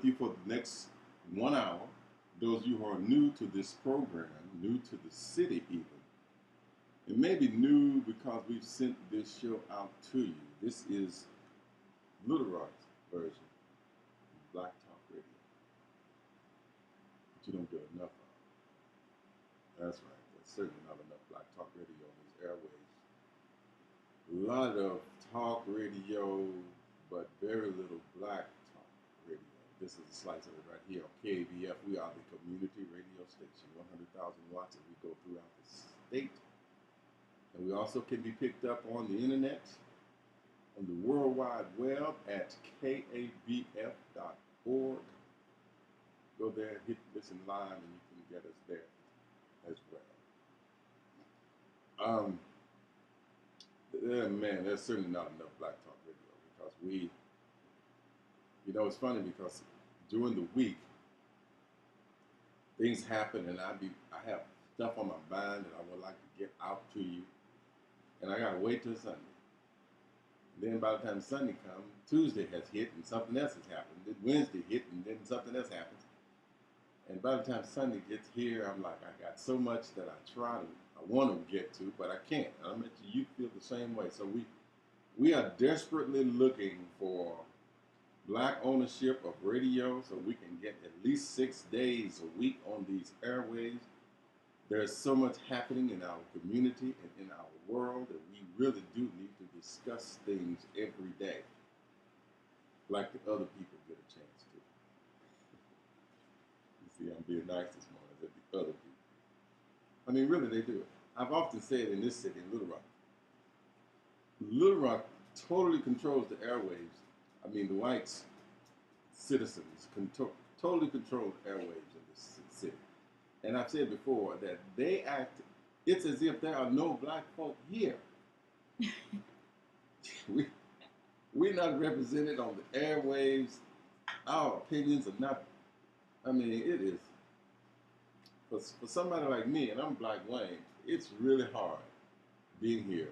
you for the next 1 hour. Those of you who are new to this program, new to the city even, it may be new because we've sent this show out to you. This is Little Rock's version of Black Talk Radio. But you don't get enough of it. That's right. There's certainly not enough Black Talk Radio on these airways. A lot of talk radio, but very little Black Talk Radio. This is a slice of it right here on KABF. We are the community radio station, 100,000 watts as we go throughout the state. And we also can be picked up on the internet, on the World Wide Web at kabf.org. Go there, hit listen live, and you can get us there as well. Man, there's certainly not enough Black Talk Radio because it's funny because during the week, things happen and I have stuff on my mind that I would like to get out to you, and I gotta wait till Sunday. Then by the time Sunday comes, Tuesday has hit and something else has happened. Then Wednesday hit and then something else happens. And by the time Sunday gets here, I'm like, I got so much that I want to get to, but I can't. I bet you feel the same way. So we are desperately looking for Black ownership of radio so we can get at least 6 days a week on these airways. There's so much happening in our community and in our world that we really do need to discuss things every day, like the other people get a chance to. You see, I'm being nice this morning, that the other people. I mean, really, they do it. I've often said in this city, in Little Rock totally controls the airwaves. I mean, the white citizens totally control the airwaves in this city. And I've said before that they act, it's as if there are no Black folk here. We're not represented on the airwaves. Our opinions are not, I mean, it is. For somebody like me, and I'm Black Wayne, it's really hard being here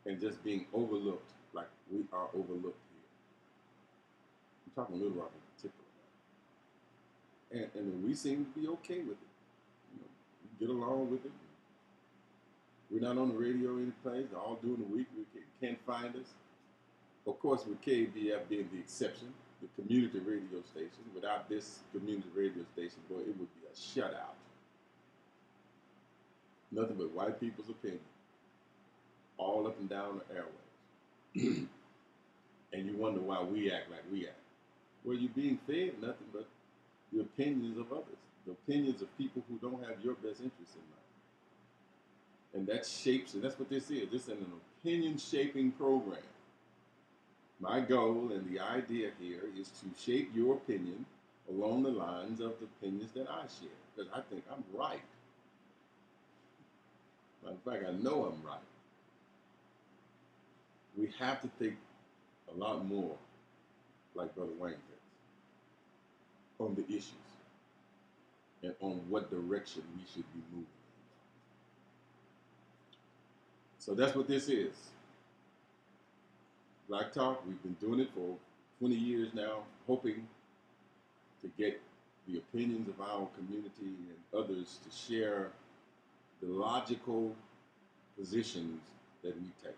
and just being overlooked like we are overlooked here. I'm talking Little Rock in particular. And we seem to be okay with it. You know, we get along with it. We're not on the radio any place. All during the week, we can't find us. Of course, with KBF being the exception, the community radio station. Without this community radio station, boy, it would be a shutout. Nothing but white people's opinion, all up and down the airways. And you wonder why we act like we act. Well, you're being fed nothing but the opinions of others, the opinions of people who don't have your best interests in mind. And that shapes, and that's what this is. This is an opinion-shaping program. My goal and the idea here is to shape your opinion along the lines of the opinions that I share, because I think I'm right. Matter of fact, I know I'm right. We have to think a lot more like Brother Wayne thinks on the issues and on what direction we should be moving in. So that's what this is. Black Talk, we've been doing it for 20 years now, hoping to get the opinions of our community and others to share the logical positions that we take.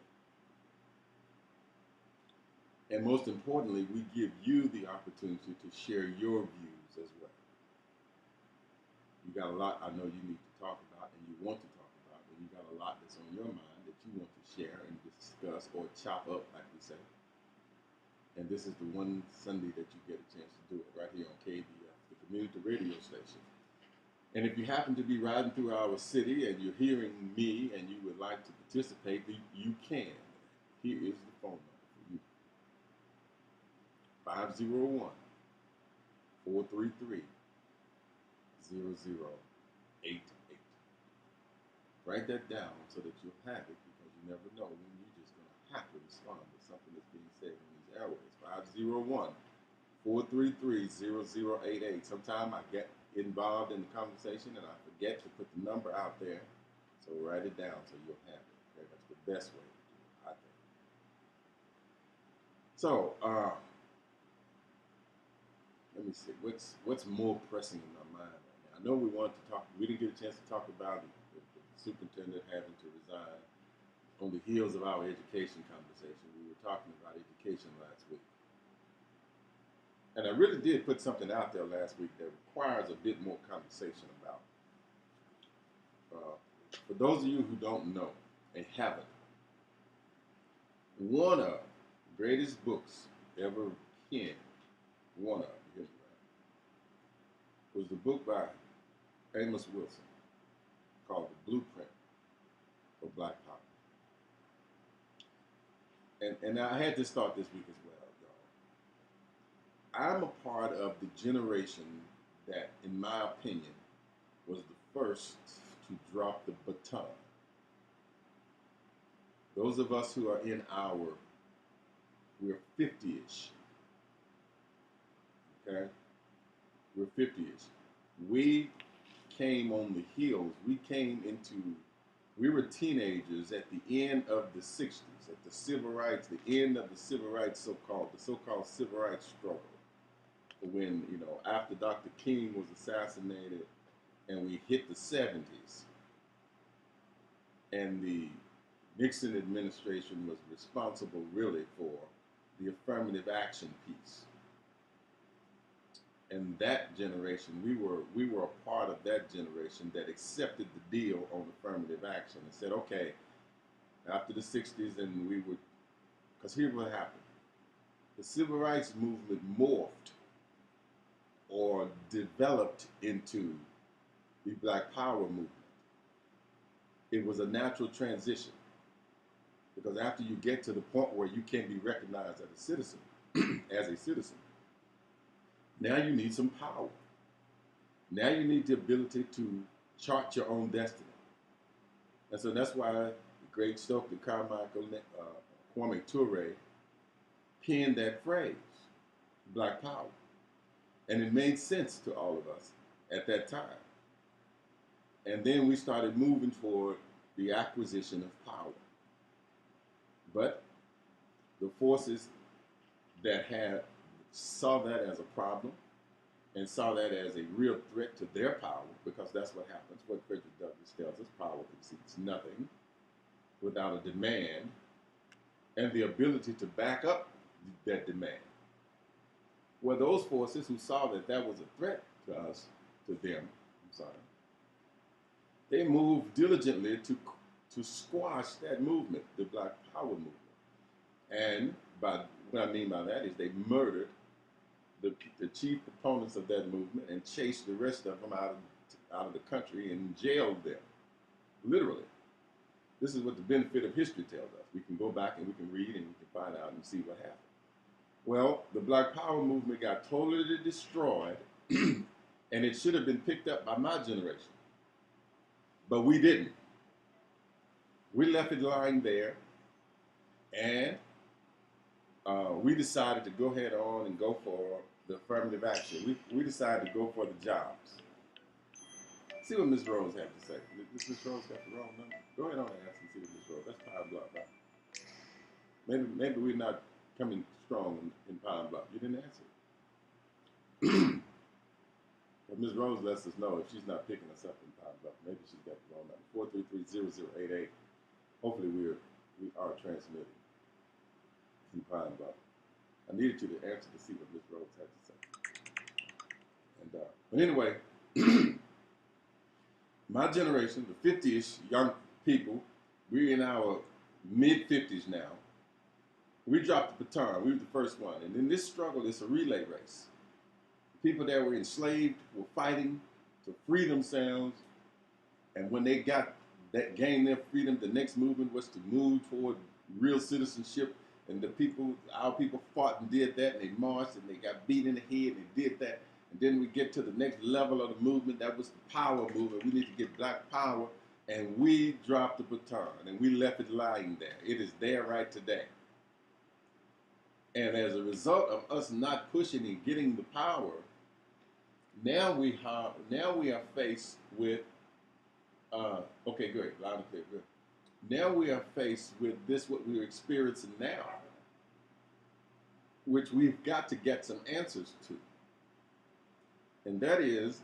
And most importantly, we give you the opportunity to share your views as well. You got a lot I know you need to talk about and you want to talk about, and you got a lot that's on your mind that you want to share and discuss or chop up, like we say. And this is the one Sunday that you get a chance to do it, right here on KBF, the community radio station. And if you happen to be riding through our city and you're hearing me and you would like to participate, you can. Here is the phone number for you. 501-433-0088. Write that down so that you'll have it, because you never know when you're just going to have to respond to something that's being said on these airways. 501-433-0088. Sometimes I get involved in the conversation and I forget to put the number out there. So write it down so you'll have it. Okay? That's the best way to do it, I think. So, let me see, what's more pressing in my mind right now? I know we wanted to talk. We didn't get a chance to talk about the superintendent having to resign on the heels of our education conversation. We were talking about education last week, and I really did put something out there last week that requires a bit more conversation about. For those of you who don't know and haven't, one of the greatest books ever penned, one of, you hear me right, was the book by Amos Wilson called The Blueprint for Black Power. And I had this thought this week as well, y'all. I'm a part of the generation that, in my opinion, was the first to drop the baton. Those of us who are in we're 50-ish, okay? We're 50-ish. We came on the heels. We were teenagers at the end of the 60s, at the civil rights, the end of the civil rights the so-called civil rights struggle. When, after Dr. King was assassinated and we hit the 70s, and the Nixon administration was responsible really for the affirmative action piece. And that generation, we were a part of that generation that accepted the deal on affirmative action and said, okay, after the 60s, and we would, because here's what happened. The civil rights movement morphed or developed into the Black Power movement. It was a natural transition, because after you get to the point where you can be recognized as a citizen, now you need some power. Now you need the ability to chart your own destiny. And so that's why the great Stokely Carmichael, Kwame Ture penned that phrase, Black Power. And it made sense to all of us at that time. And then we started moving toward the acquisition of power. But the forces that saw that as a problem and saw that as a real threat to their power, because that's what happens. What Frederick Douglass tells us, power concedes nothing without a demand and the ability to back up that demand. Well, those forces who saw that that was a threat to us, they moved diligently to squash that movement, the Black Power movement. And what I mean by that is they murdered the chief proponents of that movement and chased the rest of them out of the country and jailed them, literally. This is what the benefit of history tells us. We can go back and we can read and we can find out and see what happened. Well, the Black Power movement got totally destroyed, and it should have been picked up by my generation. But we didn't. We left it lying there, and we decided to go ahead on and go for the affirmative action. We decided to go for the jobs. See what Ms. Rose had to say. Ms. Rose got the wrong number. Go ahead on and ask and see what Ms. Rose. That's Pine Bluff, right? Maybe we're not coming strong in Pine Bluff. You didn't answer. But Ms. Rose lets us know if she's not picking us up in Pine Bluff. Maybe she's got the wrong number. 433-0088. Hopefully we are transmitting in Pine Bluff. I needed you to answer to see what Ms. Rose had to say. And but anyway, my generation, the 50-ish young people, we're in our mid-50s now. We dropped the baton. We were the first one. And in this struggle, it's a relay race. People that were enslaved were fighting to free themselves. And when they gained their freedom, the next movement was to move toward real citizenship. And our people fought and did that, and they marched, and they got beat in the head, and they did that. And then we get to the next level of the movement. That was the power movement. We need to get Black Power. And we dropped the baton, and we left it lying there. It is there right today. And as a result of us not pushing and getting the power, now we are faced with, okay, great, loud and clear, good. Now we are faced with this, what we're experiencing now, which we've got to get some answers to. And that is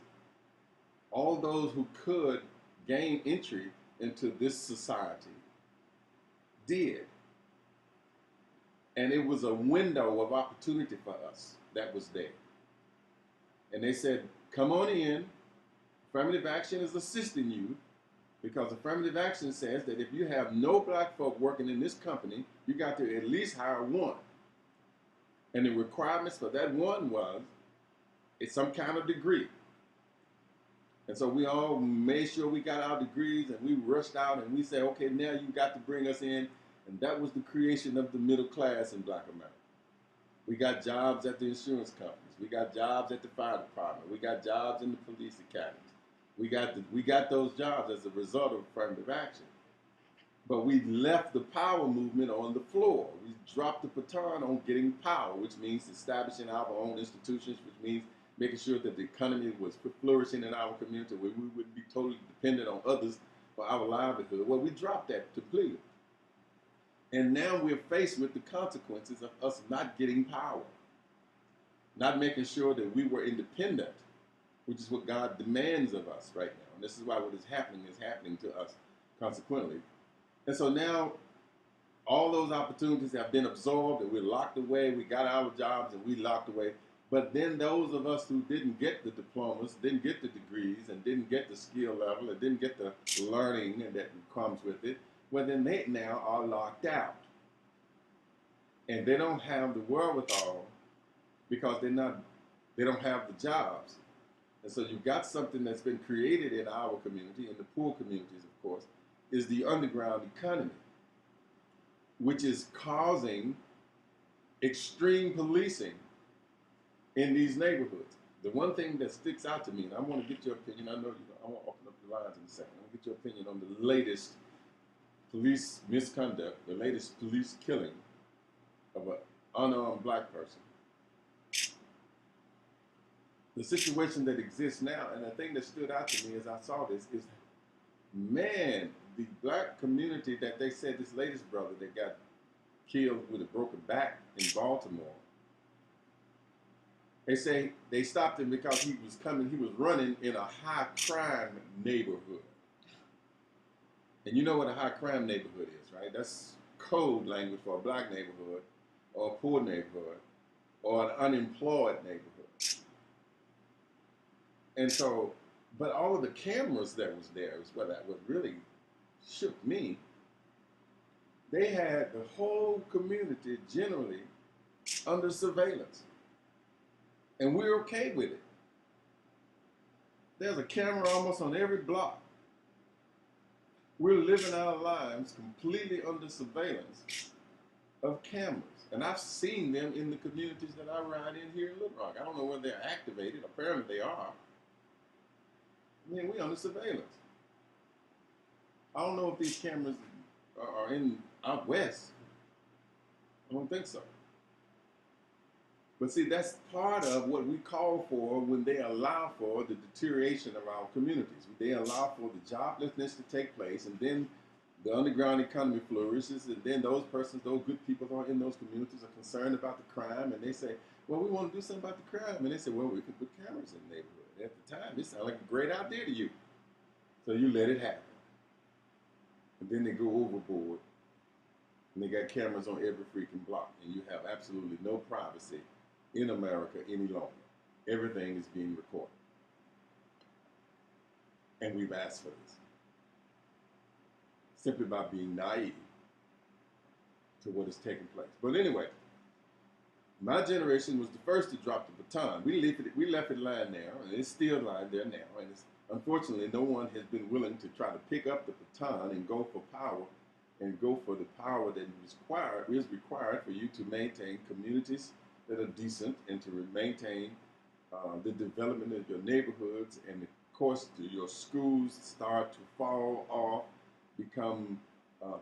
all those who could gain entry into this society did. And it was a window of opportunity for us that was there. And they said, come on in. Affirmative action is assisting you because affirmative action says that if you have no black folk working in this company, you got to at least hire one. And the requirements for that one was it's some kind of degree. And so we all made sure we got our degrees and we rushed out and we said, okay, now you got to bring us in. And that was the creation of the middle class in Black America. We got jobs at the insurance companies. We got jobs at the fire department. We got jobs in the police academies. We got those jobs as a result of affirmative action. But we left the power movement on the floor. We dropped the baton on getting power, which means establishing our own institutions, which means making sure that the economy was flourishing in our community, where we wouldn't be totally dependent on others for our livelihood. Well, we dropped that completely. And now we're faced with the consequences of us not getting power, not making sure that we were independent, which is what God demands of us right now. And this is why what is happening to us consequently. And so now all those opportunities have been absorbed and we're locked away. We got our jobs and we locked away. But then those of us who didn't get the diplomas, didn't get the degrees, and didn't get the skill level, and didn't get the learning and that comes with it, well, then they now are locked out. And they don't have the wherewithal because they don't have the jobs. And so you've got something that's been created in our community, in the poor communities, of course, is the underground economy, which is causing extreme policing in these neighborhoods. The one thing that sticks out to me, and I want to get your opinion, I want to open up the lines in a second. I want to get your opinion on the latest police misconduct, the latest police killing of an unarmed black person. The situation that exists now, and the thing that stood out to me as I saw this is, man, the black community that they said this latest brother that got killed with a broken back in Baltimore, they say they stopped him because he was running in a high crime neighborhood. And you know what a high crime neighborhood is, right? That's code language for a black neighborhood or a poor neighborhood or an unemployed neighborhood. And so, but all of the cameras that was there is what really shook me. They had the whole community generally under surveillance. And we're okay with it. There's a camera almost on every block. We're living our lives completely under surveillance of cameras. And I've seen them in the communities that I ride in here in Little Rock. I don't know whether they're activated. Apparently they are. I mean, we're under surveillance. I don't know if these cameras are in out west. I don't think so. But see, that's part of what we call for when they allow for the deterioration of our communities. They allow for the joblessness to take place, and then the underground economy flourishes, and then those good people who are in those communities are concerned about the crime, and they say, well, we want to do something about the crime. And they say, well, we could put cameras in the neighborhood. At the time, it sounded like a great idea to you. So you let it happen. And then they go overboard, and they got cameras on every freaking block, and you have absolutely no privacy in America any longer. Everything is being recorded. And we've asked for this. Simply by being naive to what is taking place. But anyway, my generation was the first to drop the baton. We left it lying there, and it's still lying there now. And unfortunately, no one has been willing to try to pick up the baton and go for power, and go for the power that is required for you to maintain communities that are decent and to maintain the development of your neighborhoods, and of course your schools start to fall off, become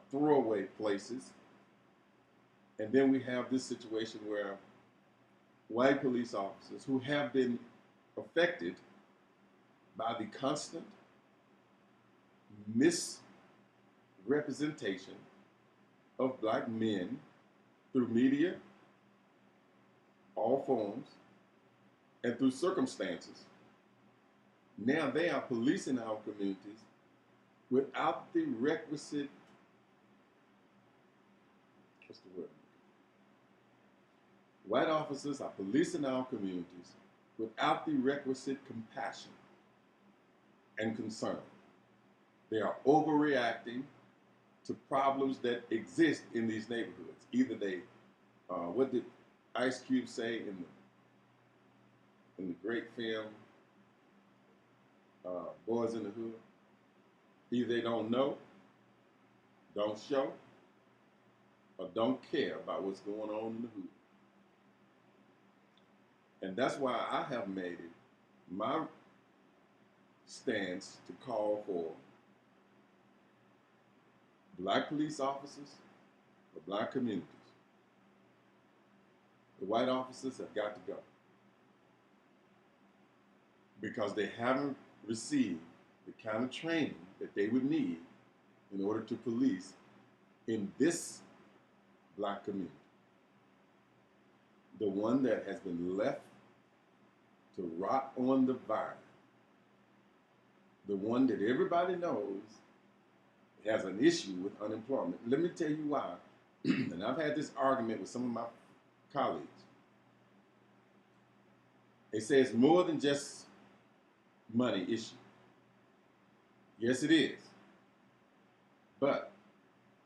throwaway places. And then we have this situation where white police officers who have been affected by the constant misrepresentation of black men through media, all forms, and through circumstances Now they are policing our communities without the requisite, what's the word? White officers are policing our communities without the requisite compassion and concern. They are overreacting to problems that exist in these neighborhoods. Either they, what did Ice Cube say in the great film Boys in the Hood? Either they don't know, don't show, or don't care about what's going on in the hood. And that's why I have made it my stance to call for black police officers, the black communities. The white officers have got to go because they haven't received the kind of training that they would need in order to police in this black community. The one that has been left to rot on the vine. The one that everybody knows has an issue with unemployment. Let me tell you why. And I've had this argument with some of my colleagues. They say it's more than just money issue. Yes, it is. But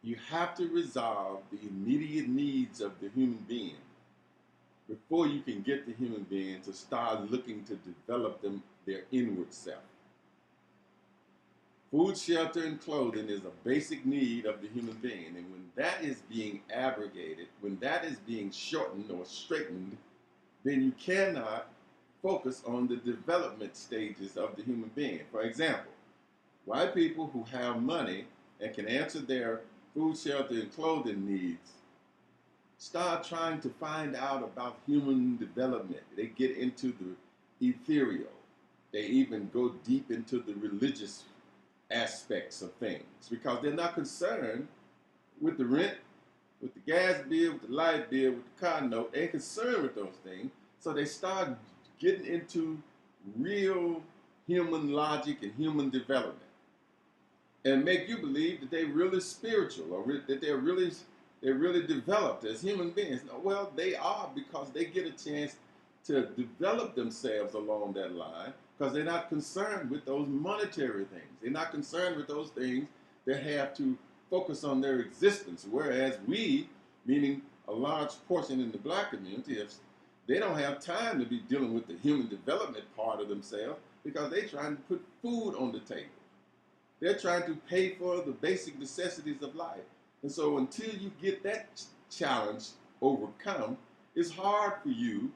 you have to resolve the immediate needs of the human being before you can get the human being to start looking to develop their inward self. Food, shelter, and clothing is a basic need of the human being. And when that is being abrogated, when that is being shortened or straightened, then you cannot focus on the development stages of the human being. For example, white people who have money and can answer their food, shelter, and clothing needs start trying to find out about human development. They get into the ethereal. They even go deep into the religious aspects of things because they're not concerned with the rent, with the gas bill, with the light bill, with the car note. They're concerned with those things. So they start getting into real human logic and human development and make you believe that they're really spiritual or that they're really developed as human beings. No, well, they are because they get a chance to develop themselves along that line because they're not concerned with those monetary things. They're not concerned with those things that have to focus on their existence. Whereas we, meaning a large portion in the black community, they don't have time to be dealing with the human development part of themselves because they're trying to put food on the table. They're trying to pay for the basic necessities of life. And so until you get that challenge overcome, it's hard for you.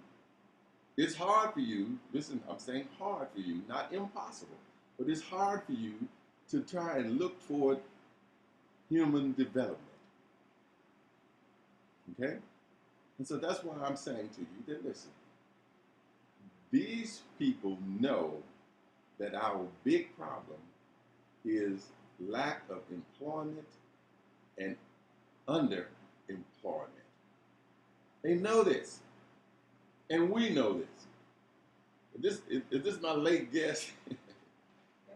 It's hard for you, listen, I'm saying hard for you, not impossible, but it's hard for you to try and look toward human development. Okay? And so that's why I'm saying to you that, listen, these people know that our big problem is lack of employment and underemployment. They know this. And we know this. Is this my late guest?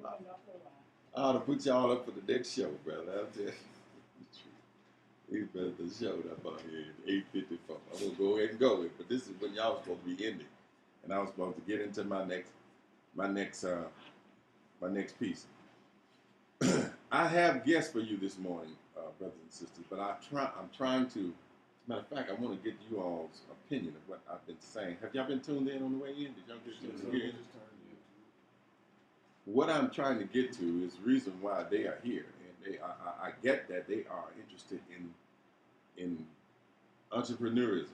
I ought to put y'all up for the next show, brother. I'll tell you. He's better than showed up on here at 8:54. I'm gonna go ahead and go with, but this is when y'all was supposed to be ending, and I was supposed to get into my next piece. I have guests for you this morning, brothers and sisters, but I'm trying to. Matter of fact, I want to get you all's opinion of what I've been saying. Have y'all been tuned in on the way in? Did y'all get tuned in? What I'm trying to get to is the reason why they are here, and I get that they are interested in entrepreneurism,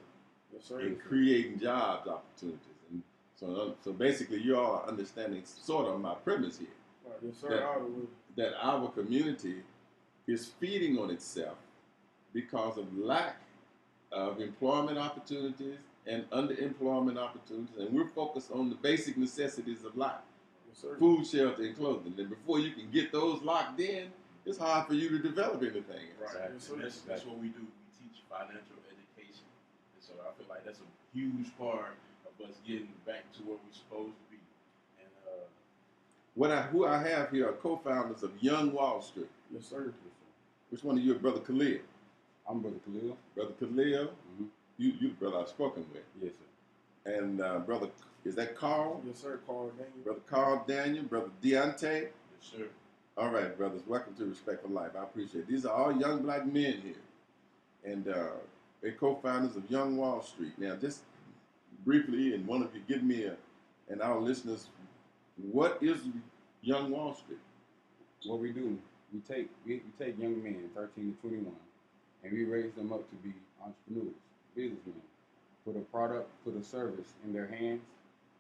yes, sir, in creating jobs opportunities, and so basically you all are understanding sort of my premise here. Right. Yes, sir. That our community is feeding on itself because of lack of employment opportunities and underemployment opportunities, and we're focused on the basic necessities of life. Yes, sir. Food, shelter, and clothing. And before you can get those locked in, it's hard for you to develop anything. Right. Exactly. That's what we do. We teach financial education. And so I feel like that's a huge part of us getting back to where we're supposed to be. And Who I have here are co-founders of Young Wall Street. Yes, sir. Which one of you are Brother Khalil? I'm Brother Khalil. Brother Khalil, Mm-hmm. you the brother I've spoken with. Yes, sir. And brother, is that Carl? Yes, sir. Carl Daniel. Brother Carl Daniel, Brother Deontay. Yes, sir. All right, brothers, welcome to Respect for Life. I appreciate it. These are all young black men here. And they're co-founders of Young Wall Street. Now, just briefly, and one of you give me and our listeners, what is Young Wall Street? What we do, we take young men, 13 to 21, and we raise them up to be entrepreneurs, businessmen. Put a product, put a service in their hands,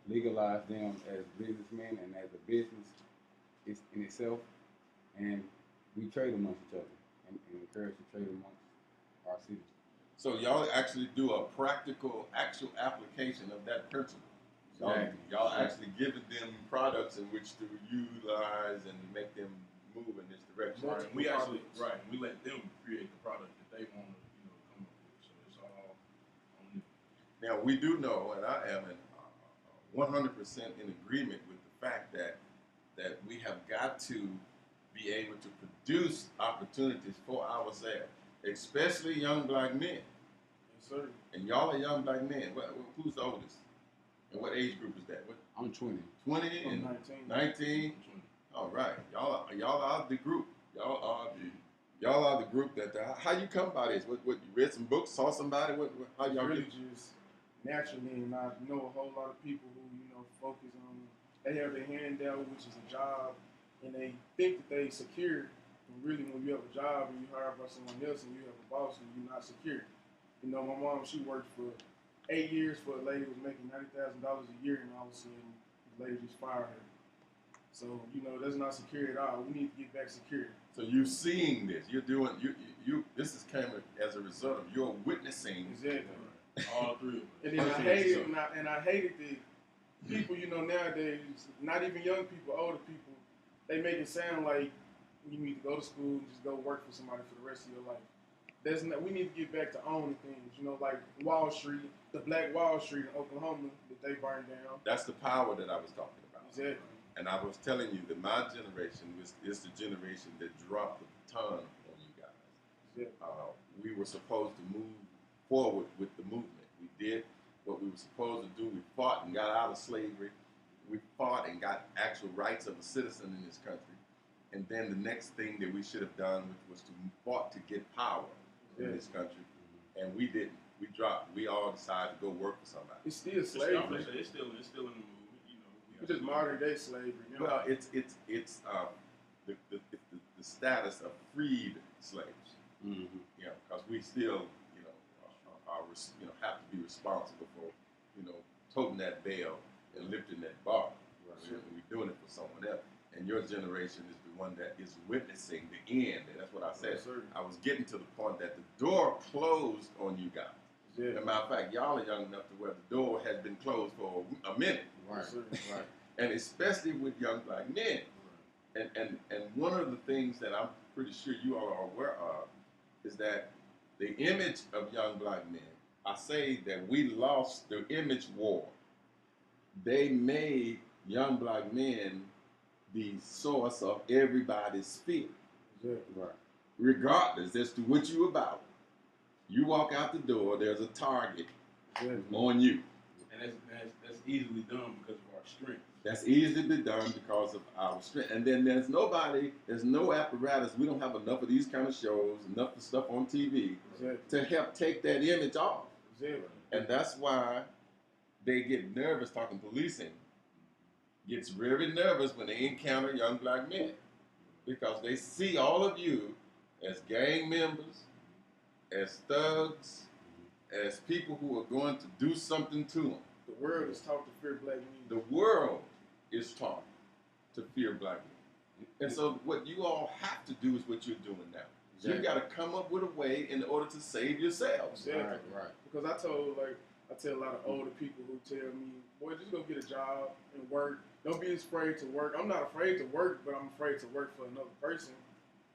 legalize them as businessmen and as a business in itself, and we trade amongst each other and encourage the trade amongst our city. So y'all actually do a practical, actual application of that principle. Y'all actually giving them products in which to utilize and make them move in this direction. Right. And we actually we let them create the product that they want to come up with. So it's all on them. Now we do know, and I am 100% in agreement with the fact that we have got to be able to produce opportunities for ourselves, especially young black men. Yes, sir. And y'all are young black men. Who's the oldest? And what age group is that? What, I'm 20. 20 and 19? All right, y'all are the group. Y'all are the group that. How you come by this? What you read some books, saw somebody? How y'all really get? just naturally, and I know a whole lot of people who focus on. They have their hand out, which is a job, and they think that they secure. And really, when you have a job and you're hired by someone else and you have a boss and you're not secure. You know, my mom, she worked for 8 years for a lady who was making $90,000 a year, and all of a sudden, the lady just fired her. So, that's not secure at all. We need to get back secure. So you're seeing this. You're doing. You. This is came as a result of your witnessing. Exactly. All three of us. And then I hated, and I hated the people, nowadays, not even young people, older people, they make it sound like you need to go to school and just go work for somebody for the rest of your life. We need to get back to owning things, like Wall Street, the Black Wall Street in Oklahoma that they burned down. That's the power that I was talking about. Exactly. And I was telling you that my generation is the generation that dropped the baton on you guys. Exactly. We were supposed to move forward with the movement. We did what we were supposed to do. We fought and got out of slavery. We fought and got actual rights of a citizen in this country. And then the next thing that we should have done, which was to fought to get power in this country. And we didn't. We dropped. We all decided to go work for somebody. It's still slavery. It's still in the movement. It's just modern day slavery. Well, it's the status of freed slaves. Mm-hmm. Because we still have to be responsible for toting that bell and lifting that bar. Right. We're doing it for someone else. And your generation is the one that is witnessing the end. And that's what I said. Yes, I was getting to the point that the door closed on you guys. Yeah. As a matter of fact, y'all are young enough to where the door has been closed for a minute. Right. Right. And especially with young black men. Right. And one of the things that I'm pretty sure you all are aware of is that the image of young black men, I say that we lost the image war. They made young black men the source of everybody's fear. Exactly. Right. Regardless as to what you about. You walk out the door, there's a target on you. And that's easily done because of our strength. That's easily done because of our strength. And then there's no apparatus. We don't have enough of these kind of shows, enough of stuff on TV to help take that image off. Exactly. And that's why they get nervous talking policing. Gets very nervous when they encounter young black men. Because they see all of you as gang members, as thugs, as people who are going to do something to them. The world is taught to fear black men. The world is taught to fear black men. And so what you all have to do is what you're doing now. Exactly. You've got to come up with a way in order to save yourselves. Exactly. Right. Because I tell a lot of older people who tell me, boy, just go get a job and work. Don't be afraid to work. I'm not afraid to work, but I'm afraid to work for another person.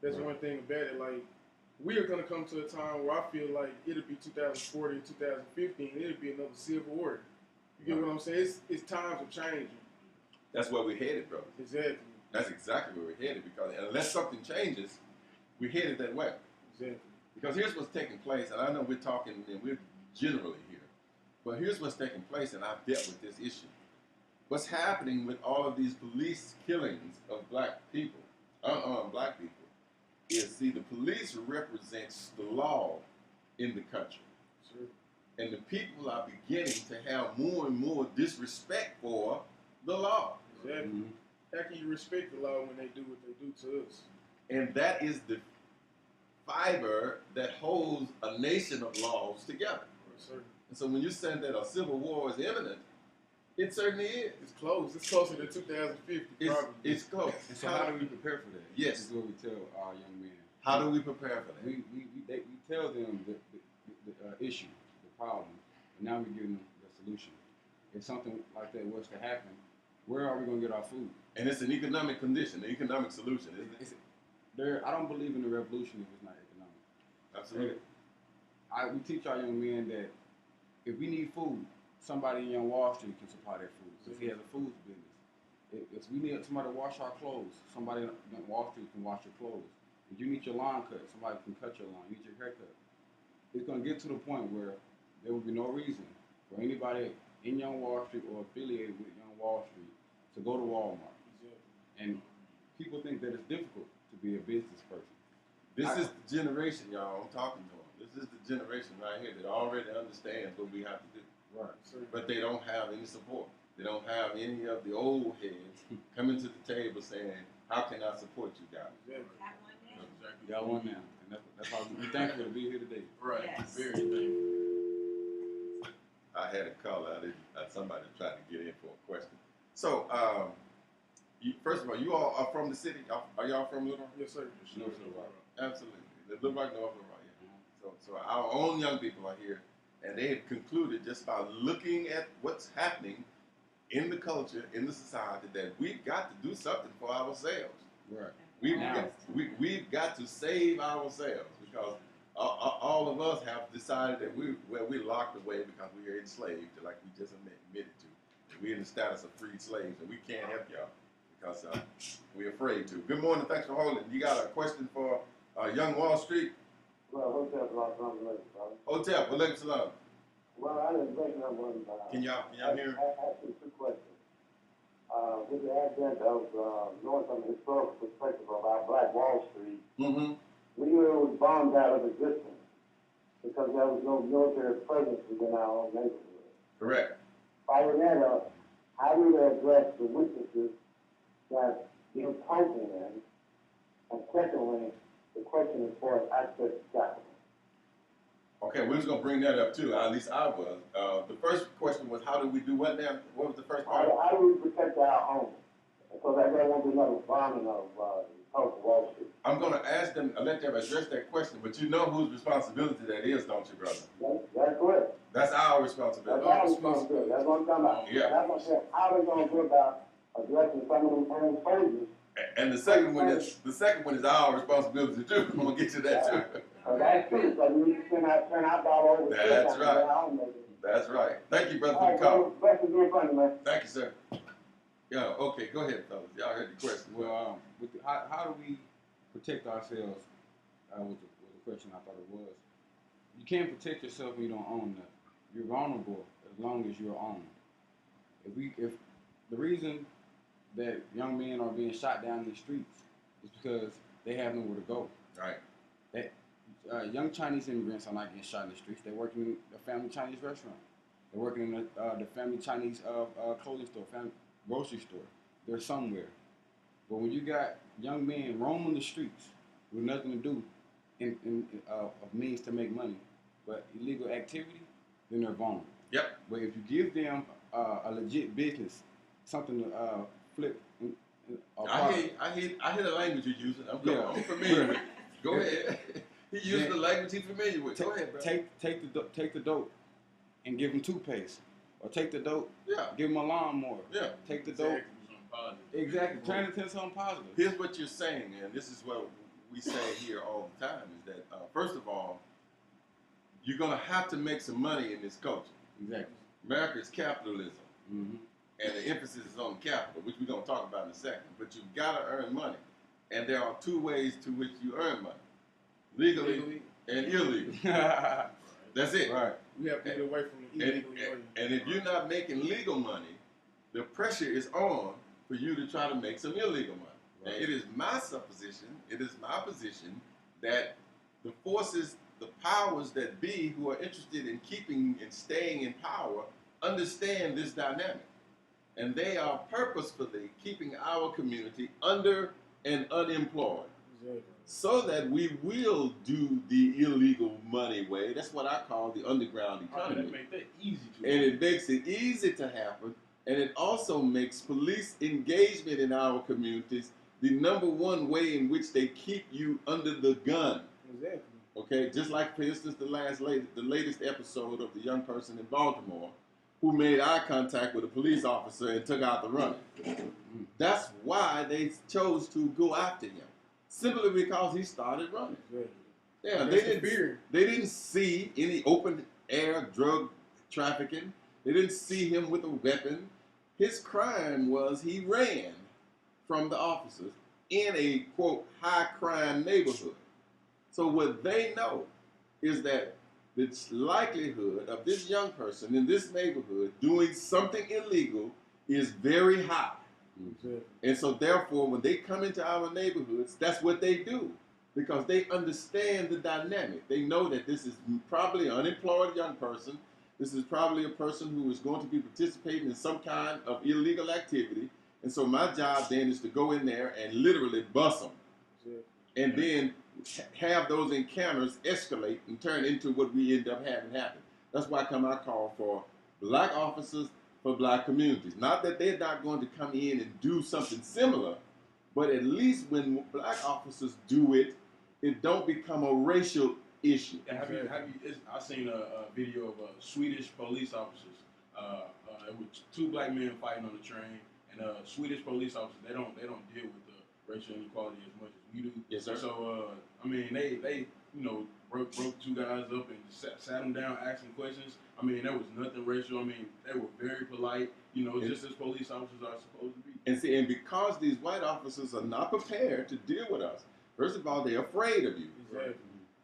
That's one thing about it. Like, we are going to come to a time where I feel like it'll be 2040, 2015, it'll be another civil war. You get what I'm saying? It's times are changing. That's where we're headed, bro. Exactly. That's exactly where we're headed, because unless something changes, we're headed that way. Exactly. Because here's what's taking place, and I know we're talking, and we're generally here, but here's what's taking place, and I've dealt with this issue. What's happening with all of these police killings of black people, unarmed black people, is, see, the police represents the law in the country. Sure. And the people are beginning to have more and more disrespect for the law. Exactly. Mhm. How can you respect the law when they do what they do to us? And that is the fiber that holds a nation of laws together. Sir. And so when you say that a civil war is imminent, it certainly is. It's close. It's closer to 2050, probably. It's close. And so how do we prepare for that? Yes. This is what we tell our young men. How do we prepare for that? We tell them the issue, the problem, and now we give them the solution. If something like that was to happen, where are we going to get our food? And it's an economic condition, an economic solution, isn't it? I don't believe in the revolution if it's not economic. Absolutely. We teach our young men that if we need food, somebody in Wall Street can supply that food because he has a food business. If we need somebody to wash our clothes, somebody on Wall Street can wash your clothes. If you need your lawn cut, somebody can cut your lawn. You need your haircut. It's going to get to the point where there will be no reason for anybody in Young Wall Street or affiliated with Young Wall Street to go to Walmart. And people think that it's difficult to be a business person. This is the generation, y'all, I'm talking to them. This is the generation right here that already understands what we have to do. Right. Sir. But they don't have any support. They don't have any of the old heads coming to the table saying, how can I support you guys? Exactly. Exactly. You got one now. And that's why we're thankful to be here today. Right. Yes. Very thankful. I had a call. Somebody tried to get in for a question. So, first of all, you all are from the city. Are y'all from Little Rock? Yes, sir. No, sir, right. Absolutely. Little Rock, North Little Rock. Yeah. So our own young people are here, and they have concluded just by looking at what's happening in the culture, in the society, that we've got to do something for ourselves. Right. We've got to save ourselves, because all of us have decided that we're locked away because we are enslaved, like we just admitted to. We're in the status of freed slaves, and we can't help y'all because we're afraid to. Good morning. Thanks for holding. You got a question for Young Wall Street? Well, Hotel Los Angeles, brother. Hotel, Walaikum Salam. Well, I didn't break that one. Can y'all hear? I asked you two questions. With the advent of knowing from the historical perspective of our Black Wall Street, Mm-hmm. we were bombed out of existence because there was no military presence within our own neighborhood. Correct. Following that up, how do they address the weaknesses that you're pointing in? And secondly, the question as far as access to capital. Okay, we was gonna bring that up too. At least I was. The first question was, how do we do what now? What was the first part? How do we protect our homes? Because I don't want another bombing of Wall Street. I'm gonna ask them, let them address that question, but you know whose responsibility that is, don't you, brother? That's correct. That's our That's responsibility. our responsibility. That's what I'm talking about. Yeah. That's what I'm saying. How are they going to go about addressing some of them old soldiers? And the second one is our responsibility too. I'm gonna get to that too. That's true. Because we turn our dollar over. That's right. That's right. Thank you, brother, for the call. Best of being funny, man. Thank you, sir. Yeah, okay, go ahead, fellas. Y'all heard the question. Well, how do we protect ourselves? Was the question I thought it was. You can't protect yourself when you don't own nothing. You're vulnerable as long as you're owned. If the reason that young men are being shot down in the streets is because they have nowhere to go. Right. Young Chinese immigrants are not getting shot in the streets. They're working in a family Chinese restaurant. They're working in the family Chinese clothing store, family grocery store. They're somewhere. But when you got young men roaming the streets with nothing to do of means to make money, but illegal activity, then they're vulnerable. Yep. But if you give them a legit business, something to flip. I hear the language you're using. I'm familiar with it. Go ahead. He used the language he's familiar with. Go ahead, bro. Take the dope and give them toothpaste. Or take the dope, Yeah. give them a lawnmower. Yeah. Take the dope. Exactly. Turn it into something positive. Here's what you're saying, and this is what we say here all the time, is that, first of all, you're going to have to make some money in this culture. Exactly. America is capitalism. Mm-hmm. and the emphasis is on capital, which we're going to talk about in a second. But you've got to earn money, and there are two ways to which you earn money: legally and illegally. That's it. Right. We have to get away from the illegal way. And if you're not making legal money, the pressure is on for you to try to make some illegal money. Right. And it is my supposition, it is my position that the forces, the powers that be who are interested in keeping and staying in power understand this dynamic. And they are purposefully keeping our community under and unemployed Exactly. so that we will do the illegal money way. That's what I call the underground How can economy. that make that easy to? And it makes it easy to happen, and it also makes police engagement in our communities the number one way in which they keep you under the gun. Exactly. Okay, just like for instance the latest episode of the young person in Baltimore who made eye contact with a police officer and took out the runner. That's why they chose to go after him, simply because he started running. Exactly. Yeah, That's they the didn't. fear. They didn't see any open air drug trafficking. They didn't see him with a weapon. His crime was he ran from the officers in a quote high crime neighborhood. So what they know is that the likelihood of this young person in this neighborhood doing something illegal is very high. Exactly. And so therefore, when they come into our neighborhoods, that's what they do because they understand the dynamic. They know that this is probably an unemployed young person. This is probably a person who is going to be participating in some kind of illegal activity. And so my job then is to go in there and literally bust them. Exactly. And then have those encounters escalate and turn into what we end up having happen. That's why I call for black officers for black communities. Not that they're not going to come in and do something similar, but at least when black officers do it, it don't become a racial issue. I seen a video of Swedish police officers. It was two black men fighting on the train, and Swedish police officers they don't deal with the racial inequality as much as we do. Yes, sir. So I mean they broke two guys up and sat them down asking questions. I mean there was nothing racial. I mean they were very polite. Just as police officers are supposed to be. And see, and because these white officers are not prepared to deal with us, first of all, they're afraid of you. Exactly.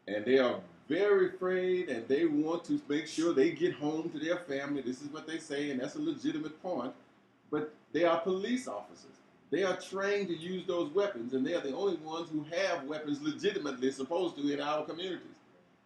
And they are very afraid, and they want to make sure they get home to their family. This is what they say, and that's a legitimate point. But they are police officers. They are trained to use those weapons, and they are the only ones who have weapons legitimately supposed to in our communities.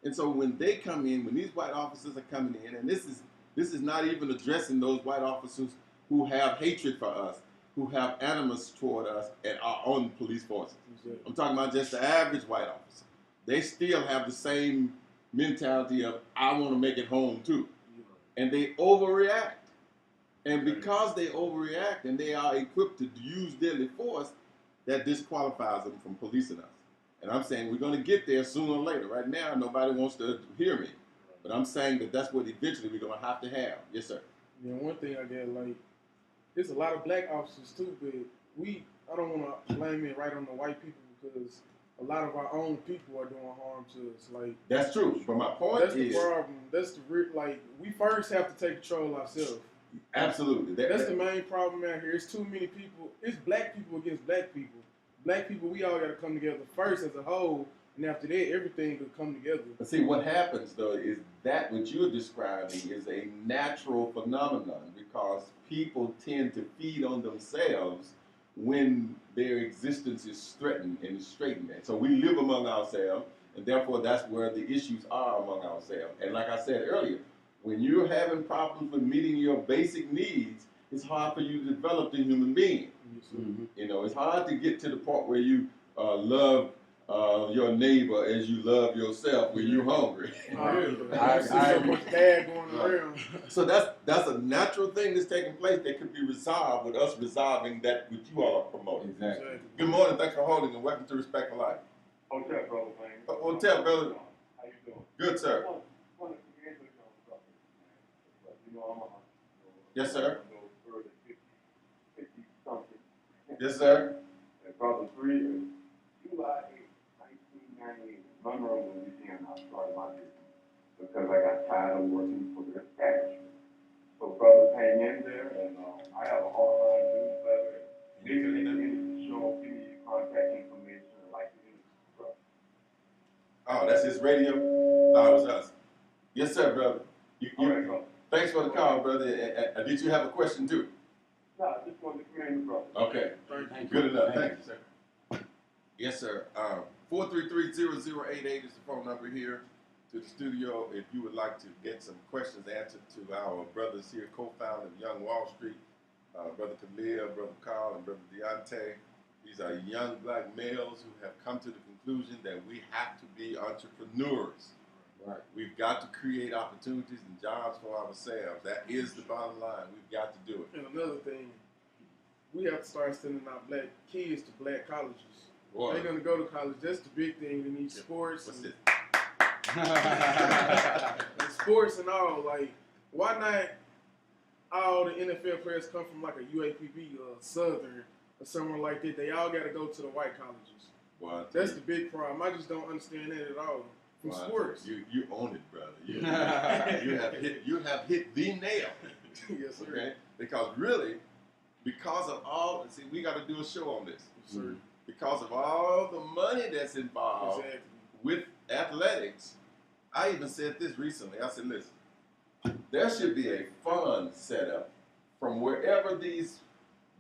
And so when they come in, when these white officers are coming in, and this is not even addressing those white officers who have hatred for us, who have animus toward us and our own police forces. Exactly. I'm talking about just the average white officer. They still have the same mentality of, I want to make it home too. And they overreact. And because they overreact and they are equipped to use deadly force, that disqualifies them from policing us. And I'm saying we're going to get there sooner or later. Right now, nobody wants to hear me. But I'm saying that that's what eventually we're going to have. Yes, sir. Yeah, one thing I get, there's a lot of black officers too, but I don't want to blame it right on the white people because a lot of our own people are doing harm to us. That's true. But my point that's is, the problem. That's the we first have to take control ourselves. absolutely. That's the main problem out here. It's too many people. It's black people against black people. Black people, we all got to come together first as a whole, and after that, everything will come together. But see, what happens though is that what you're describing is a natural phenomenon because people tend to feed on themselves when their existence is threatened and straitened. And so we live among ourselves, and therefore that's where the issues are among ourselves. And like I said earlier, when you're having problems with meeting your basic needs, it's hard for you to develop the human being. Mm-hmm. It's hard to get to the point where you love your neighbor as you love yourself when you're hungry. I see so much bad going around. So that's a natural thing that's taking place that could be resolved with us resolving that which you all are promoting. Exactly. Good morning, thanks for holding, and welcome to Respect for Life. Hotel, brother, man. Hotel, brother. How you doing? Good, sir. Yes, sir. Yes, sir. Brother 3, July 8, 1998, Monroe, Louisiana, I started my business because I got tired of working for the establishment. So brothers hang in there, and I have Radio. Thought it was us. Yes, sir, brother. All right, bro. Thanks for the call, brother. And did you have a question too? No, I just wanted to commend you, brother. Okay. Thank you. Good enough. Thank Thank you, sir. Yes, sir. 433-0088 is the phone number here to the studio. If you would like to get some questions answered to our brothers here, co-founder of Young Wall Street, Brother Khalil, Brother Carl, and Brother Deontay. These are young black males who have come to the conclusion that we have to be entrepreneurs. Right. We've got to create opportunities and jobs for ourselves. That is the bottom line. We've got to do it. And another thing, we have to start sending our black kids to black colleges. Boy, They're gonna go to college. That's the big thing. They need sports. what's and, this? and sports and all. Like, why not all the NFL players come from like a UAPB or Southern or somewhere like that? They all got to go to the white colleges. Boy, That's the big problem. I just don't understand that at all. From boy, sports. You own it, brother. You have hit the nail. Yes, sir. Okay? Because really, because of all, see, we got to do a show on this. Yes, sir. Because of all the money that's involved Exactly. with athletics, I even said this recently. I said, listen, there should be a fund set up from wherever these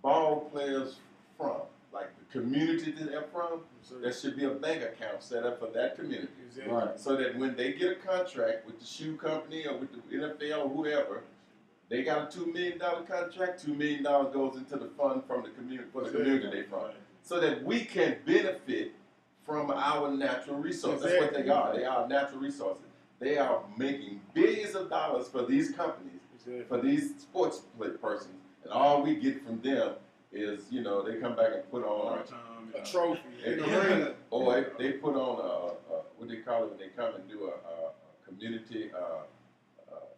ball players from, like the community that they're from, Yes, sir. there should be a bank account set up for that community. Exactly. Right. So that when they get a contract with the shoe company or with the NFL or whoever, they got a $2 million contract, $2 million goes into the fund from the community, for the community they from. So that we can benefit from our natural resources. That's what they are. They are natural resources. They are making billions of dollars for these companies, Exactly. for these sports persons, and all we get from them is, you know, they come back and put on, A trophy. They- And a ring. or they put on what they call it when they come and do a community,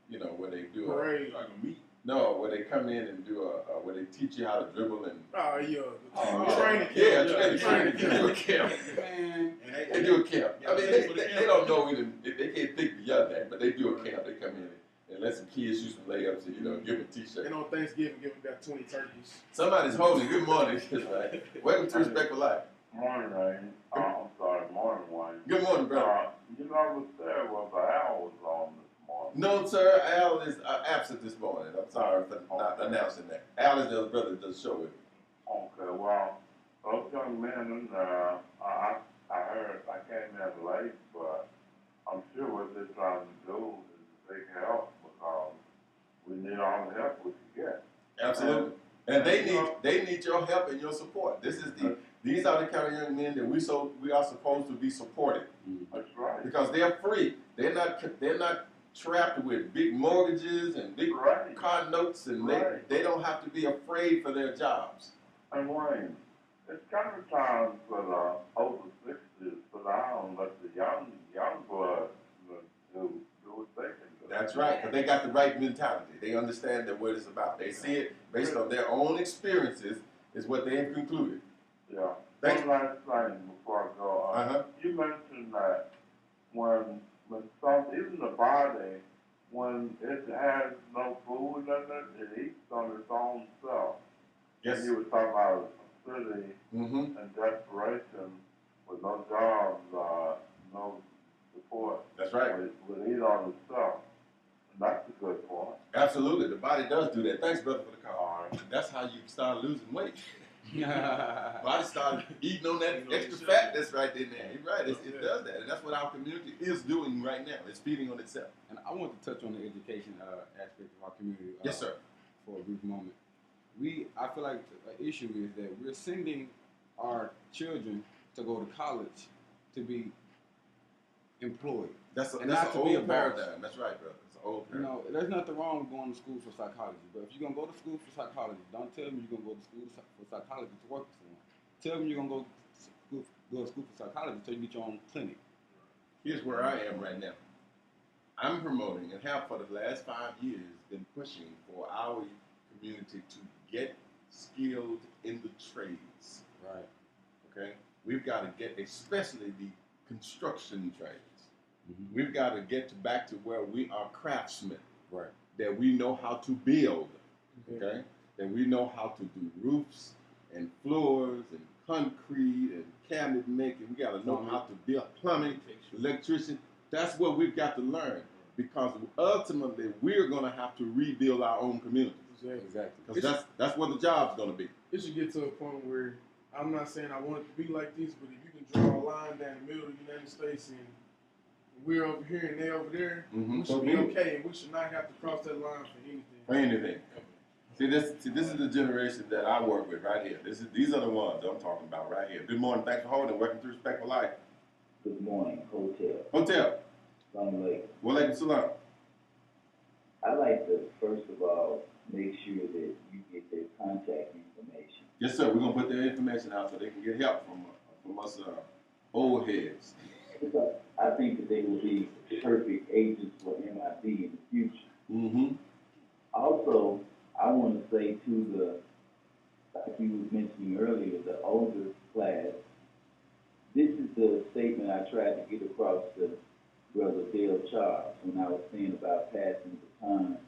you know, where they do Parade. Like a meat. where they come in and do where they teach you how to dribble and Oh, yeah. Oh, Training camp. yeah, Training they do a camp. camp. Man, And They do a camp. I mean, Yeah, for the they camp. don't know even, they can't think beyond that, but they do a camp. They come in and let some kids shoot some layups and, you know, give them a t-shirt. And on Thanksgiving, give them about 20 turkeys. Somebody's holding. Good morning. Right. Welcome to Respect for Life. Morning, Rain. I'm sorry, morning, Wayne. Good morning, brother. You know, I was there was Al was on this morning. No, sir. Al is absent this morning. I'm sorry for not announcing that. Al is the other brother that does the show with me. Okay, well, those young men in there, I heard, I came in late, but I'm sure what they're trying to do is big help because we need all the help we can get. Absolutely. And they need your help and your support. These are the kind of young men that we are supposed to be supported That's right. because they're free. They're not trapped with big mortgages and big Right. car notes, and Right. they don't have to be afraid for their jobs. And Wayne, it's kind of time for the over 60s to sit down and let the young blood do what they can do. That's right, because they got the right mentality. They understand that what it's about. They see it based on their own experiences, is what they have concluded. Yeah. Thank One last thing before I go. Uh-huh. You mentioned that when some, even the body, when it has no food in it, it eats on its own self. Yes. And you were talking about a city Mm-hmm. in desperation with no jobs, no support. That's right. Would eat on itself. And that's a good point. Absolutely. The body does do that. Thanks, brother, for the call. All right. That's how you start losing weight. and Body started eating on that extra fat that's right in there. You're right. It does that. And that's what our community is doing right now. It's feeding on itself. I want to touch on the education aspect of our community. Yes, sir. For a brief moment, I feel like the issue is that we're sending our children to go to college to be employed. That's And an not to be a old boss. paradigm. That's right, brother. It's an old You paradigm. know, there's nothing wrong with going to school for psychology, but if you're gonna go to school for psychology, don't tell me you're gonna go to school for psychology to work for someone. Tell me you're gonna go to school for psychology so you get your own clinic. Here's where I am right now. I'm promoting and have for the last 5 years been pushing for our community to get skilled in the trades. Right. Okay? We've got to get, especially the construction trades. Mm-hmm. We've got to get back to where we are craftsmen, Right. that we know how to build, okay? That we know how to do roofs and floors and concrete and cabinet making. We got to know how to build plumbing, electrician. That's what we've got to learn, because ultimately we're going to have to rebuild our own communities. Exactly. Because that's what the job's going to be. It should get to a point where, I'm not saying I want it to be like this, but if you can draw a line down the middle of the United States and we're over here and they're over there, Mhm. we should be okay, and we should not have to cross that line for anything. For anything. See, this is the generation that I work with right here. These are the ones I'm talking about right here. Good morning. Thanks for holding. Welcome to Respectful Life. Good morning, Hotel. Hotel. Long Lake. Walaikum salam. I like to, first of all, make sure that you get their contact information. Yes, sir. We're going to put their information out so they can get help from us old heads. Because I think that they will be perfect agents for MIB in the future. Mm-hmm. Also, I want to say to the, like you was mentioning earlier, the older class, this is the statement I tried to get across to Brother Dale Charles when I was saying about passing the baton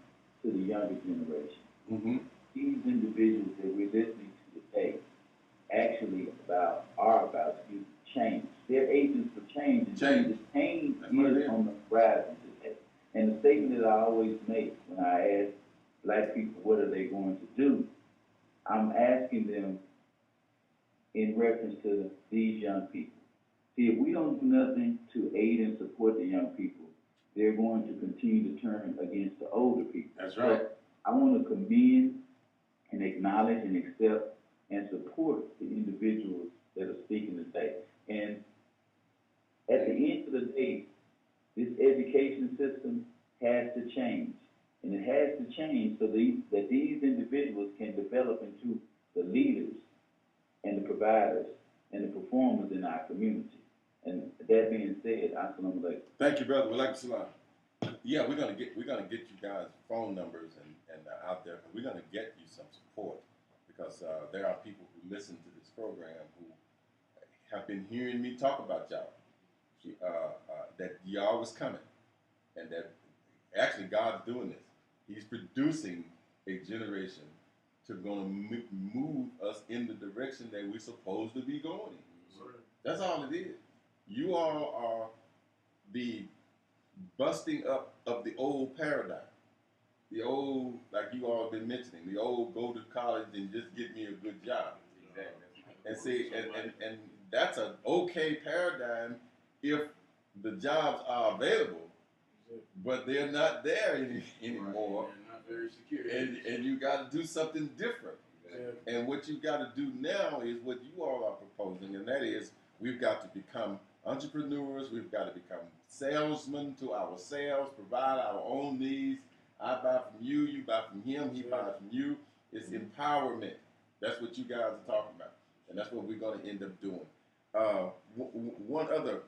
to the younger generation. Mm-hmm. These individuals that we're listening to today actually are about change. They're agents for change. Change. The change That's what it is is. on the horizon today. And the statement that I always make when I ask black people what are they going to do, I'm asking them in reference to these young people. See, if we don't do nothing to aid and support the young people, they're going to continue to turn against the older people. That's right. So I want to commend and acknowledge and accept and support the individuals that are speaking today. And at the end of the day, this education system has to change. And it has to change so that these individuals can develop into the leaders and the providers and the performers in our community. And that being said, assalamu alaikum. Thank you, brother. Walaikum salam. Yeah, we're gonna get you guys phone numbers and out there, because we're gonna get you some support, because there are people who listen to this program who have been hearing me talk about y'all, that y'all was coming, and that actually God's doing this. He's producing a generation to gonna move us in the direction that we're supposed to be going in. That's all it is. You all are the busting up of the old paradigm. The old, like you all been mentioning, the old go to college and just get me a good job. Exactly. And see, and that's an okay paradigm if the jobs are available, but they're not there anymore. They're not very secure. And you got to do something different. Exactly. And what you've got to do now is what you all are proposing, and that is we've got to become entrepreneurs. We've got to become salesmen to ourselves, provide our own needs. I buy from you, you buy from him, he buys from you. It's empowerment. That's what you guys are talking about, and that's what we're going to end up doing. One other,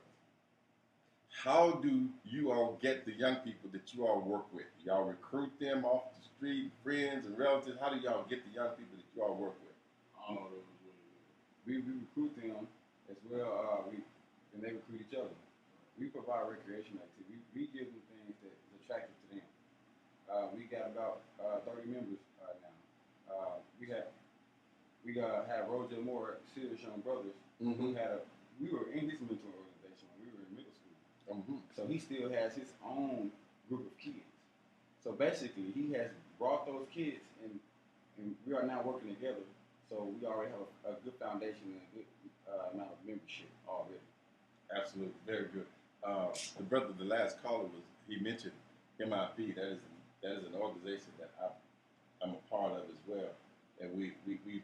how do you all get the young people that you all work with? Y'all recruit them off the street, friends and relatives? How do y'all get the young people that you all work with? All of those We recruit them as well. And they recruit each other. We provide recreation activity. We give them things that is attractive to them. We got about 30 members now. We have Roger Moore, Serious Young Brothers, who we were in his mentor organization when we were in middle school. So he still has his own group of kids. So basically, he has brought those kids, and we are now working together. So we already have a good foundation and a good amount of membership already. Absolutely, very good. The last caller he mentioned MIP. That is an organization that I'm a part of as well, and we've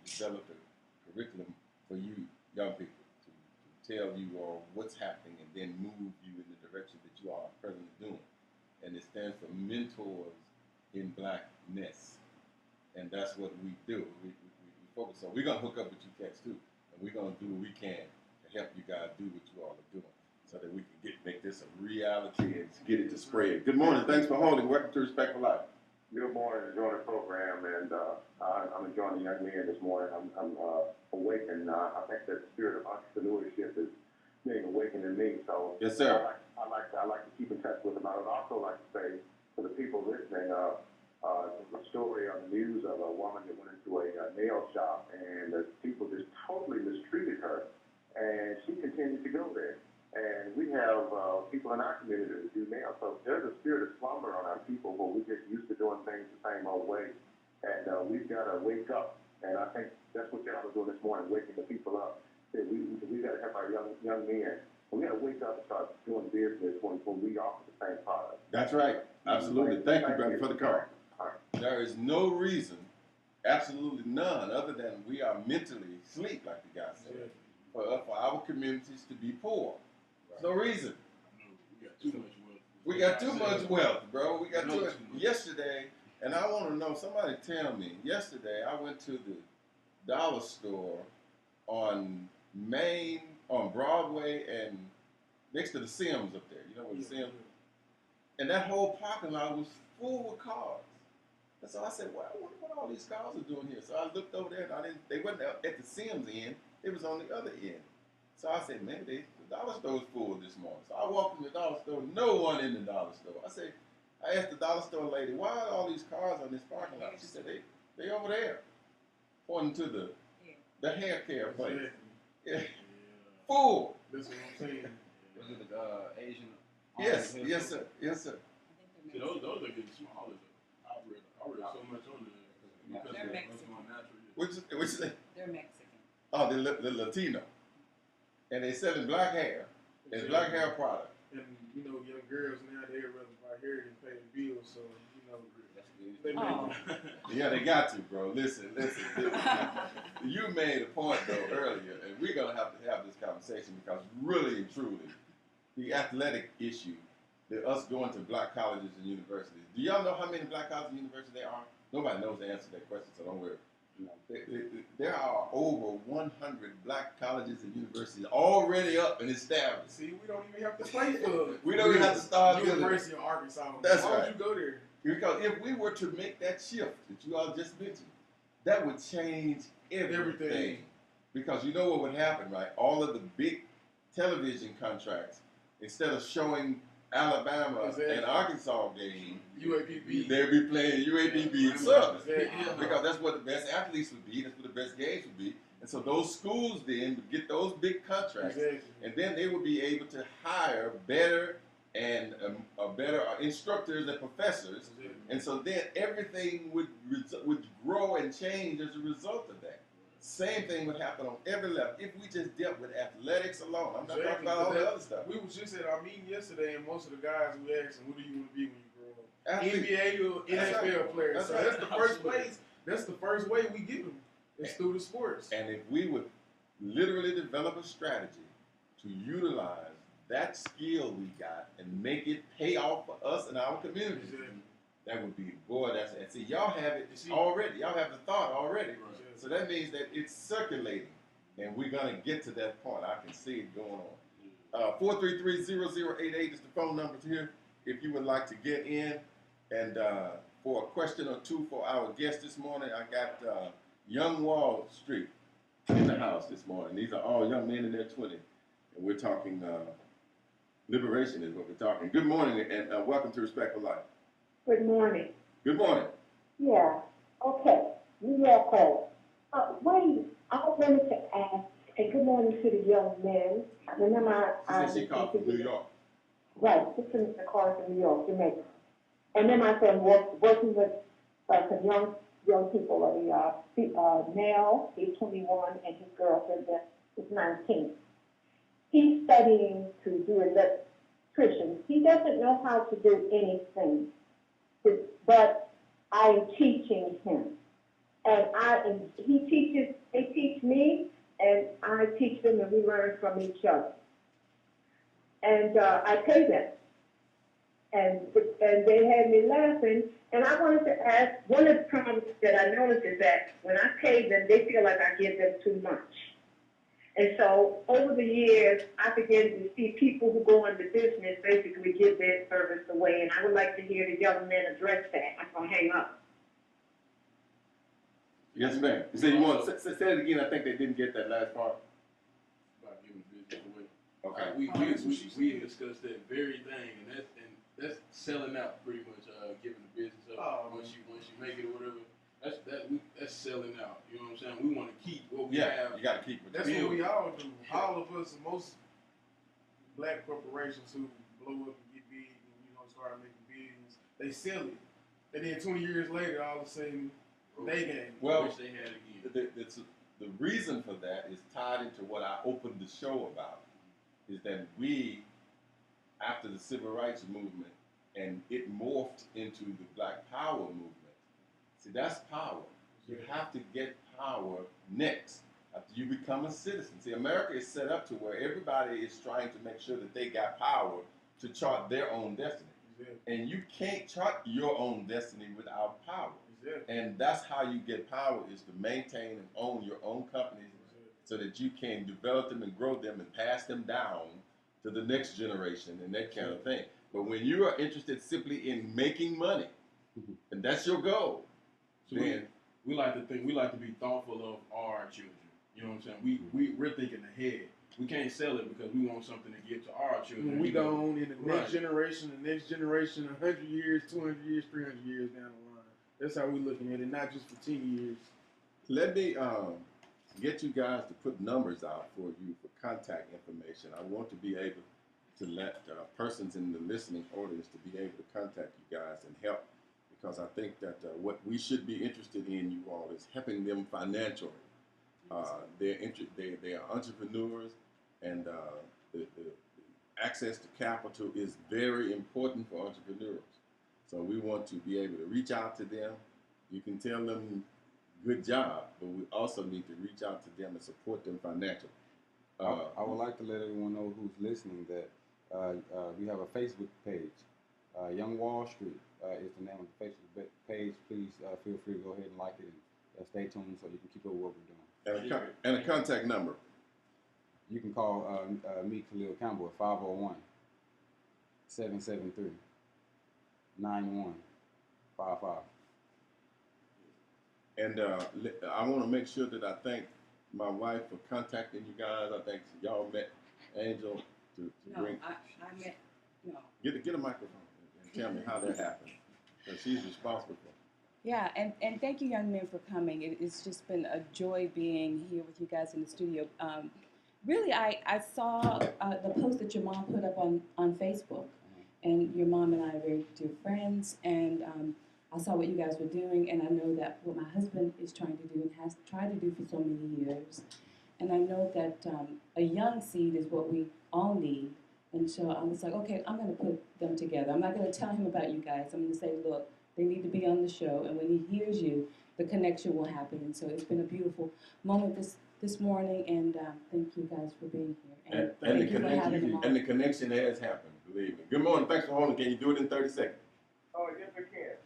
developed a curriculum for you young people to tell you all what's happening and then move you in the direction that you are presently doing. And it stands for Mentors in Blackness, and that's what we do. We focus on. We're gonna hook up with you cats too, and we're gonna do what we can to help you guys do what you all are doing, so that we can make this a reality and get it to spread. Good morning. Thanks for holding. Welcome to Respectful Life. Good morning. Enjoying the program, and I'm enjoying the young man this morning. I'm awakened. I think that the spirit of entrepreneurship is being awakened in me. So Yes, sir. I like to keep in touch with them. I would also like to say to the people listening, the story on the news of a woman that went into a nail shop, and the people just totally mistreated her, and she continued to go there. And we have people people in our community to do now. So there's a spirit of slumber on our people where we get used to doing things the same old way. And we've got to wake up. And I think that's what y'all are doing this morning, waking the people up. That we got to help our young men. We got to wake up and start doing business when we offer the same product. That's right. Absolutely. Thank you, brother, for the call. There is no reason, absolutely none, other than we are mentally asleep, like the guy said, for our communities to be poor. There's no reason. We got too much wealth. We got too much wealth, bro. We got too much. Yesterday, and I want to know, somebody tell me, yesterday I went to the dollar store on Broadway and next to the Sims up there. You know where the Sims? And that whole parking lot was full with cars. And so I said, well, I wonder what all these cars are doing here. So I looked over there, and they wasn't at the Sims end. It was on the other end. So I said, man, the dollar store is full this morning. So I walked in the dollar store, no one in the dollar store. I asked the dollar store lady, why are all these cars on this parking lot? She said, they over there, pointing to the hair care place. Yeah. Full. That's what I'm saying. Was it the Asian? Yes, sir. Yes, sir. See, those are getting smaller. I read so much on there because They're of Mexican. my natural. Which They're Mexican. oh, the Latino, and they selling black hair and black hair product. And you know, young girls now they'd rather buy hair than pay the bills. So you know, they make Oh. Yeah, they got to, bro. Listen. You made a point though earlier, and we're gonna have to have this conversation because really and truly, the athletic issue, us going to black colleges and universities. Do y'all know how many black colleges and universities there are? Nobody knows the answer to that question, so don't worry. There are over 100 black colleges and universities already up and established. See, we don't even have to play for it. We don't even have to start building. University of Arkansas. That's Why right. would you go there? Because if we were to make that shift that you all just mentioned, that would change everything. Because you know what would happen, right? All of the big television contracts, instead of showing Alabama and Arkansas game, UAPB. they'd be playing UAPB and Southern. Yeah. Because that's what the best athletes would be, that's what the best games would be. And so those schools then would get those big contracts, Exactly. and then they would be able to hire better and better instructors and professors. Exactly. And so then everything would grow and change as a result of that. Same thing would happen on every level if we just dealt with athletics alone. I'm not talking about all the other stuff. We was just at our meeting yesterday, and most of the guys we asked them, "What do you want to be when you grow up?" Athlete. NBA or That's NFL right. players. That's So right. that's the first place. That's the first way we get them. It's through the sports. And if we would literally develop a strategy to utilize that skill we got and make it pay off for us and our communities, Exactly. that would be, boy, that's it. See, y'all have it See- already. Y'all have the thought already. Right. So that means that it's circulating, and we're going to get to that point. I can see it going on. 433-0088 is the phone number here if you would like to get in. And for a question or two for our guest this morning, I got Young Wall Street in the house this morning. These are all young men in their 20s, and we're talking liberation is what we're talking. Good morning, and welcome to Respectful Life. Good morning. Good morning. Yeah. Okay. New York Hall. Wait, I wanted to ask, and good morning to the young men. Remember, She said she called from New York. Right, just in the car from New York, Jamaica. And then I said, working with some young people, a male, he's 21, and his girlfriend is 19. He's studying to do electrician. He doesn't know how to do anything, but I am teaching him. And they teach me, and I teach them, and we learn from each other. And I pay them. And they had me laughing, and I wanted to ask, one of the problems that I noticed is that when I pay them, they feel like I give them too much. And so over the years, I began to see people who go into business basically give their service away, and I would like to hear the young men address that. I'm going to hang up. Yes, ma'am. You said you want to say it again. I think they didn't get that last part. About giving business away. Okay. We discussed that very thing, and that's selling out pretty much, giving the business up. Once you make it or whatever, that's selling out. You know what I'm saying? We want to keep what we Yeah, have. you got to keep it. That's what we all do. All of us, most black corporations who blow up and get big and start making billions. They sell it, and then 20 years later, all of a sudden, they gain. Well, Wish they had it again. the reason for that is tied into what I opened the show about, is that we, after the civil rights movement, and it morphed into the Black Power movement. See, that's power. You have to get power next after you become a citizen. See, America is set up to where everybody is trying to make sure that they got power to chart their own destiny. And you can't chart your own destiny without power. And that's how you get power, is to maintain and own your own companies so that you can develop them and grow them and pass them down to the next generation and that kind of thing. But when you are interested simply in making money, and that's your goal, So then we like to think, we like to be thoughtful of our children. You know what I'm saying? We're thinking ahead. We can't sell it because we want something to give to our children. When we gone in the next Right. generation, 100 years, 200 years, 300 years down the line. That's how we're looking at it, not just for 10 years. let me get you guys to put numbers out for you for contact information. I want to be able to let persons in the listening audience to be able to contact you guys and help, because I think that what we should be interested in, you all, is helping them financially. They are entrepreneurs, and the access to capital is very important for entrepreneurs. So we want to be able to reach out to them. You can tell them good job, but we also need to reach out to them and support them financially. I would like to let everyone know who's listening that we have a Facebook page. Young Wall Street is the name of the Facebook page. Please feel free to go ahead and like it and stay tuned so you can keep up with what we're doing. And a contact number. You can call me, Khalil Campbell, at 501-773-9155. And I want to make sure that I thank my wife for contacting you guys. I think y'all met Angel to No, bring. I met, no. Get a microphone and tell me how that happened. So she's responsible for it. Yeah, and thank you, young men, for coming. It's just been a joy being here with you guys in the studio. Really, I saw the post that your mom put up on Facebook, and your mom and I are very dear friends, and I saw what you guys were doing, and I know that what my husband is trying to do and has tried to do for so many years. And I know that a young seed is what we all need. And so I was like, okay, I'm going to put them together. I'm not going to tell him about you guys. I'm going to say, look, they need to be on the show. And when he hears you, the connection will happen. And so it's been a beautiful moment this morning. And thank you guys for being here. And thank you for having them on. And the connection has happened, believe me. Good morning. Thanks for holding. Can you do it in 30 seconds? Oh, yes, I can.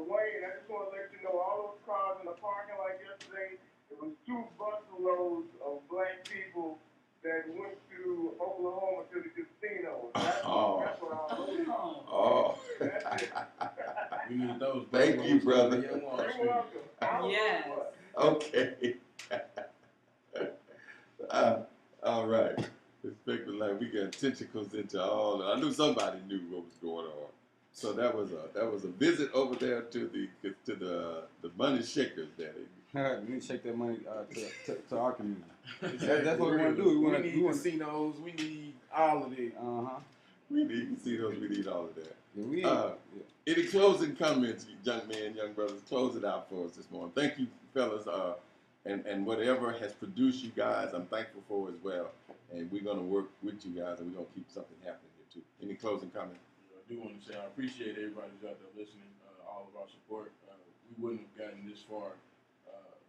Wayne, I just want to let you know, all those cars in the parking lot yesterday, it was 2 busloads of black people that went to Oklahoma to the casino. That's what I was. Oh. That's it. We need those. Thank you, brother. Young Wall You're Street. welcome. Yes. Okay. All right. Respect the life. We got tentacles into all. I knew somebody knew what was going on. So that was a visit over there to the money shakers, Daddy. We need to shake that money to our community. That's what we want to do. We need casinos. We need all of it. We need casinos. We need all of that. Yeah, Any closing comments, young men, young brothers? Close it out for us this morning. Thank you, fellas, and whatever has produced you guys, I'm thankful for as well. And we're gonna work with you guys, and we're gonna keep something happening here too. Any closing comments? I do want to say I appreciate everybody who's out there listening, all of our support. We wouldn't have gotten this far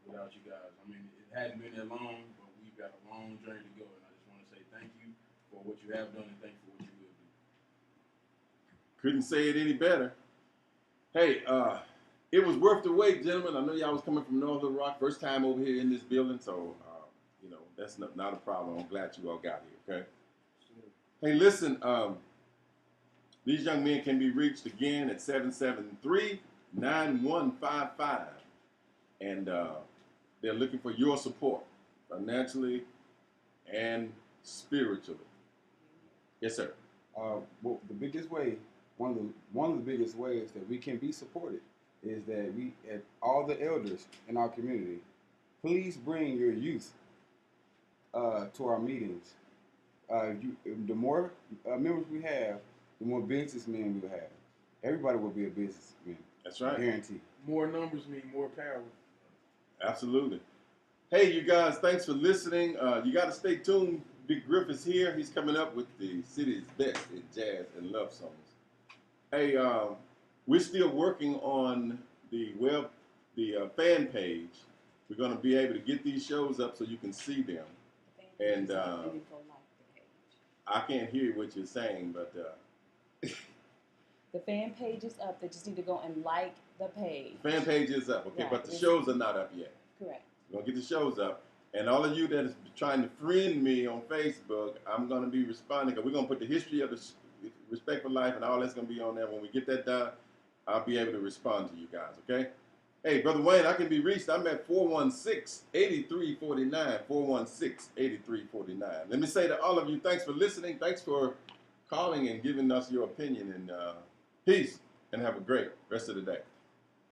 without you guys. I mean, it hadn't been that long, but we've got a long journey to go, and I just want to say thank you for what you have done and thank you for what you will do. Couldn't say it any better. Hey, it was worth the wait, gentlemen. I know y'all was coming from Northern Rock, first time over here in this building, so that's not a problem. I'm glad you all got here. Okay. Hey, listen. These young men can be reached again at 773-9155, and they're looking for your support, financially and spiritually. Yes, sir. Well, the biggest way, one of the biggest ways that we can be supported is that we, at all the elders in our community, please bring your youth to our meetings. The more members we have, the more businessmen we will have. Everybody will be a businessman. That's right. Guaranteed. More numbers mean more power. Absolutely. Hey, you guys, thanks for listening. You got to stay tuned. Big Griff is here. He's coming up with the city's best in jazz and love songs. Hey, we're still working on the fan page. We're going to be able to get these shows up so you can see them. And I can't hear what you're saying, but the fan page is up. They just need to go and like the page. fan page is up, okay, Right. but the shows are not up yet. Correct. We're gonna get the shows up, and all of you that is trying to friend me on Facebook, I'm gonna be responding. Cause we're gonna put the history of the Respect for Life and all that's gonna be on there. When we get that done, I'll be able to respond to you guys. Okay. Hey, Brother Wayne, I can be reached. I'm at 416-8349. 416-8349. Let me say to all of you, thanks for listening. Thanks for calling and giving us your opinion. And peace, and have a great rest of the day.